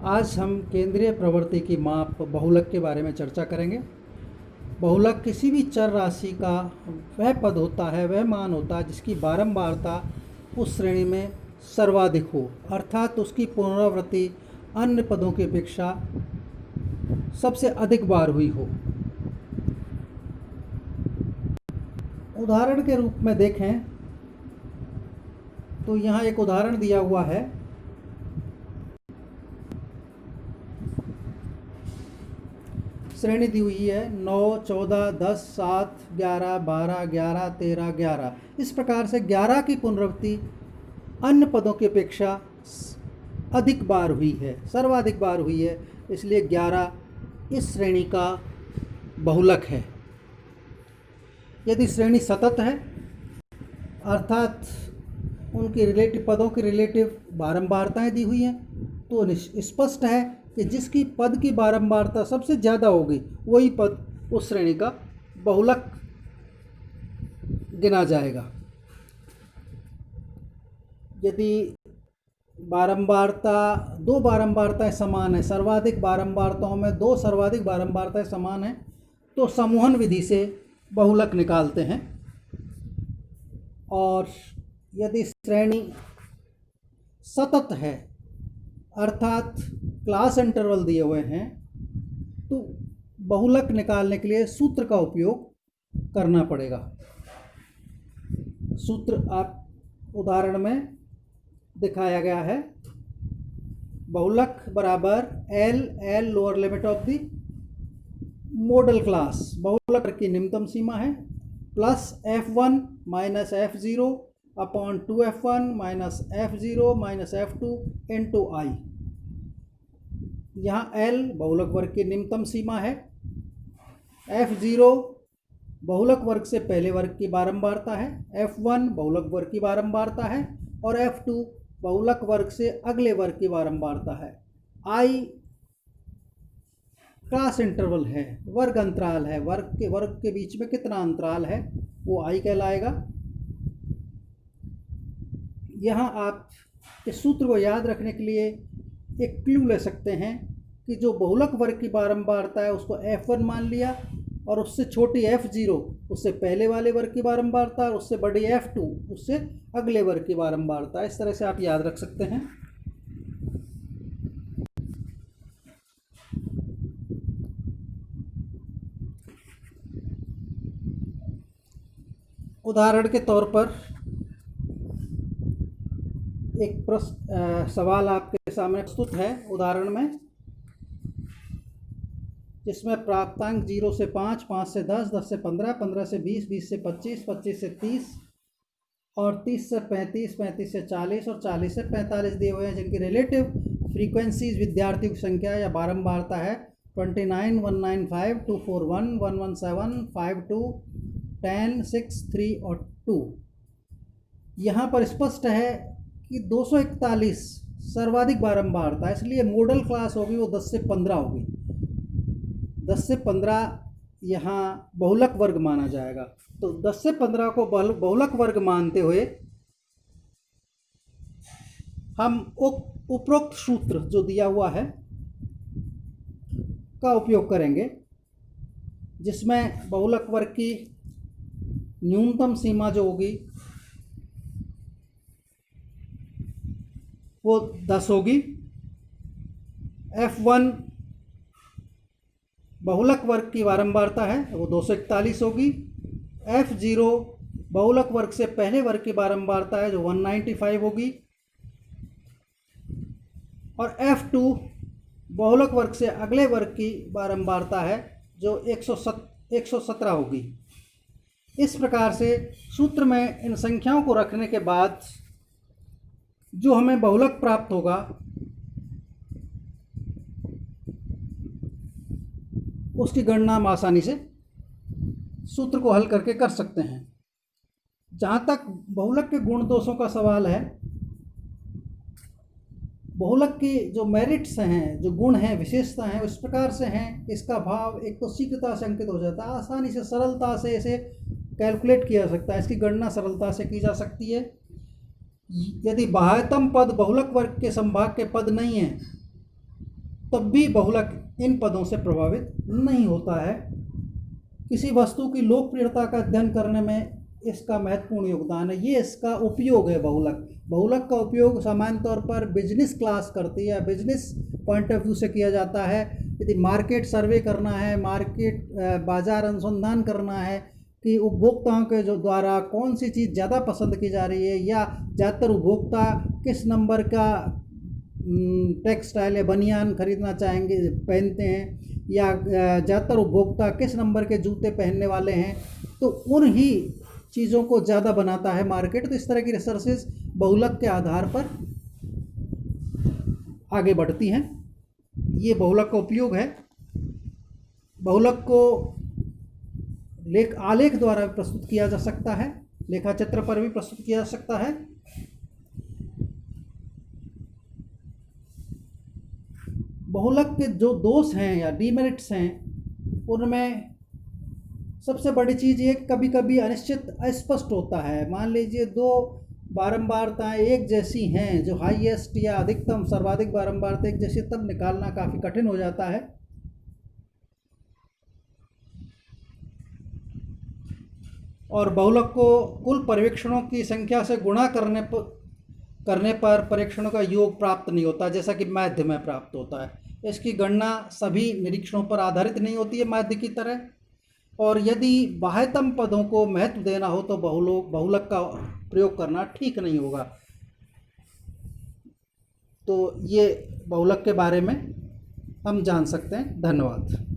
आज हम केंद्रीय प्रवृत्ति की माप बहुलक के बारे में चर्चा करेंगे। बहुलक किसी भी चर राशि का वह पद होता है, वह मान होता है जिसकी बारंबारता उस श्रेणी में सर्वाधिक हो, अर्थात उसकी पुनरावृत्ति अन्य पदों की अपेक्षा सबसे अधिक बार हुई हो। उदाहरण के रूप में देखें तो यहाँ एक उदाहरण दिया हुआ है। श्रेणी दी हुई है 9, 14, 10, 7, 11, 12, 11, 13, 11। इस प्रकार से 11 की पुनरावृत्ति अन्य पदों की अपेक्षा अधिक बार हुई है, सर्वाधिक बार हुई है, इसलिए 11 इस श्रेणी का बहुलक है। यदि श्रेणी सतत है, अर्थात उनकी रिलेटिव पदों की रिलेटिव बारंबारताएं दी हुई हैं, तो स्पष्ट है कि जिसकी पद की बारंबारता सबसे ज़्यादा होगी वही पद उस श्रेणी का बहुलक गिना जाएगा। यदि दो बारंबारताएं समान है, सर्वाधिक बारंबारताओं में दो सर्वाधिक बारंबारताएं समान हैं, तो समूहन विधि से बहुलक निकालते हैं। और यदि श्रेणी सतत है, अर्थात क्लास इंटरवल दिए हुए हैं, तो बहुलक निकालने के लिए सूत्र का उपयोग करना पड़ेगा। सूत्र आप उदाहरण में दिखाया गया है। बहुलक बराबर L lower limit of the model class, बहुलक की निम्नतम सीमा है, plus f1 minus f0 upon 2f1 minus f0 minus f2 into I. यहाँ L बहुलक वर्ग की निम्नतम सीमा है, f0 बहुलक वर्ग से पहले वर्ग की बारंबारता है, f1 बहुलक वर्ग की बारंबारता है और f2 बहुलक वर्ग से अगले वर्ग की बारंबारता है। I क्लास इंटरवल है, वर्ग अंतराल है, वर्ग के बीच में कितना अंतराल है वो I कहलाएगा। यहाँ आप इस सूत्र को याद रखने के लिए एक क्लू ले सकते हैं कि जो बहुलक वर्ग की बारंबारता है उसको f1 मान लिया और उससे छोटी f0 उससे पहले वाले वर्ग की बारंबारता और उससे बड़ी f2 उससे अगले वर्ग की बारंबारता। इस तरह से आप याद रख सकते हैं। उदाहरण के तौर पर एक सवाल आपके सामने प्रस्तुत है उदाहरण में, जिसमें प्राप्तांक 0 से 5, 5 से 10, 10 से 15, 15 से 20, 20 से 25, 25 से 30 और 30 से 35, 35 से 40 और 40 से 45 दिए हुए हैं, जिनकी रिलेटिव फ्रीक्वेंसीज विद्यार्थियों की संख्या या बारंबारता है 29, 195, 241, 117, 52, 10, 6, 3 और 2। यहाँ पर स्पष्ट है कि 241 सर्वाधिक बारंबारता, इसलिए मॉडल क्लास होगी वो 10 से 15 होगी। 10 से 15 यहाँ बहुलक वर्ग माना जाएगा। तो 10 से 15 को बहुलक वर्ग मानते हुए हम उपरोक्त सूत्र जो दिया हुआ है का उपयोग करेंगे, जिसमें बहुलक वर्ग की न्यूनतम सीमा जो होगी वो 10 होगी। f1 बहुलक वर्ग की बारंबारता है वो 241 होगी। f0 बहुलक वर्ग से पहले वर्ग की बारंबारता है जो 195 होगी और f2 बहुलक वर्ग से अगले वर्ग की बारंबारता है जो 117 होगी। इस प्रकार से सूत्र में इन संख्याओं को रखने के बाद जो हमें बहुलक प्राप्त होगा उसकी गणना हम आसानी से सूत्र को हल करके कर सकते हैं। जहाँ तक बहुलक के गुण दोषों का सवाल है, बहुलक की जो मेरिट्स हैं, जो गुण हैं, विशेषता हैं, इस प्रकार से हैं। इसका भाव एक तो शीघ्रता से अंकित हो जाता है, आसानी से सरलता से इसे कैलकुलेट किया जा सकता है, इसकी गणना सरलता से की जा सकती है। यदि बाह्यतम पद बहुलक वर्ग के संभाग के पद नहीं हैं तब भी बहुलक इन पदों से प्रभावित नहीं होता है। किसी वस्तु की लोकप्रियता का अध्ययन करने में इसका महत्वपूर्ण योगदान है। ये इसका उपयोग है। बहुलक बहुलक का उपयोग सामान्य तौर पर बिजनेस क्लास करती है, बिजनेस पॉइंट ऑफ व्यू से किया जाता है। यदि मार्केट सर्वे करना है, मार्केट बाजार अनुसंधान करना है कि उपभोक्ताओं के जो द्वारा कौन सी चीज़ ज़्यादा पसंद की जा रही है, या ज़्यादातर उपभोक्ता किस नंबर का टेक्सटाइल या बनियान खरीदना चाहेंगे, पहनते हैं, या ज़्यादातर उपभोक्ता किस नंबर के जूते पहनने वाले हैं, तो उन ही चीज़ों को ज़्यादा बनाता है मार्केट। तो इस तरह की रिसर्चेज बहुलक के आधार पर आगे बढ़ती हैं। ये बहुलक का उपयोग है। बहुलक को आलेख द्वारा भी प्रस्तुत किया जा सकता है, लेखा चित्र पर भी प्रस्तुत किया जा सकता है। बहुलक के जो दोष हैं या डीमेरिट्स हैं, उनमें सबसे बड़ी चीज़ ये कभी कभी अनिश्चित अस्पष्ट होता है। मान लीजिए दो बारंबारताएं एक जैसी हैं, जो हाईएस्ट या अधिकतम सर्वाधिक बारंबारता एक जैसी, तब निकालना काफ़ी कठिन हो जाता है। और बहुलक को कुल परीक्षणों की संख्या से गुणा करने पर परीक्षणों का योग प्राप्त नहीं होता, जैसा कि माध्य में प्राप्त होता है। इसकी गणना सभी निरीक्षणों पर आधारित नहीं होती है माध्य की तरह। और यदि बाह्यतम पदों को महत्व देना हो तो बहुलक का प्रयोग करना ठीक नहीं होगा। तो ये बहुलक के बारे में हम जान सकते हैं। धन्यवाद।